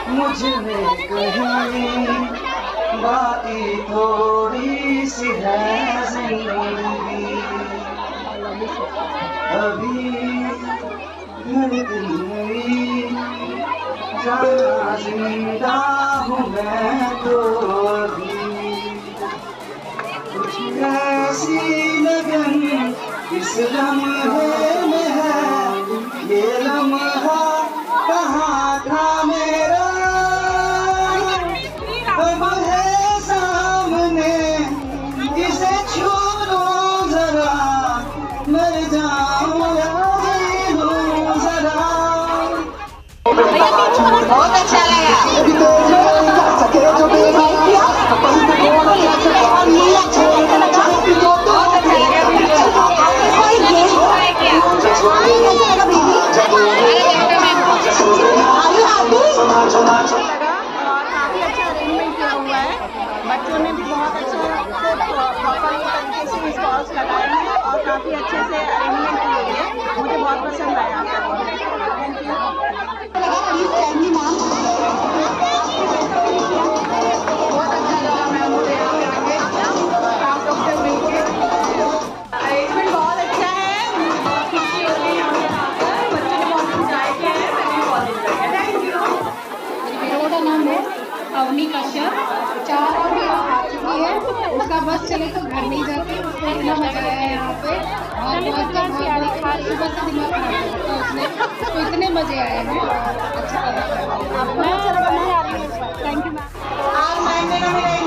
मुझ में कहीं बाकी थोड़ी सी है जिंदगी, अभी धड़कनी जाना जिंदा हूँ मैं तो अभी। कुछ ऐसी लगन इस लम्हे में है, ये लम्हा कहाँ था मेरा, अब है सामने इसे छू लो जरा, मर जाऊं या जी लूं जरा। बहुत अच्छा लगा। काफी अच्छा अरेंजमेंट किया हुआ है, बच्चों ने भी बहुत अच्छे से प्रॉपर तरीके से स्टॉल्स लगाए हैं और काफी अच्छे से अरेंजमेंट की हुई है। मुझे बहुत पसंद आया। अरेंजमेंट बहुत अच्छा है, बहुत खुशी हो रही है यहाँ पे आकर, बच्चों ने बहुत इंजॉय किया है, मैंने भी बहुत इंजॉय किया। Thank you. मेरा नाम है अवनी कश्यप, 4 और आ चुकी है, उसका बस चले तो घर नहीं जाते, उसको इतना मजा आया है यहाँ पे। और बहुत सुबह से दिमाग खराब था उसने, तो इतने मजे आए हैं, अच्छा लगा। Thank you ma'am.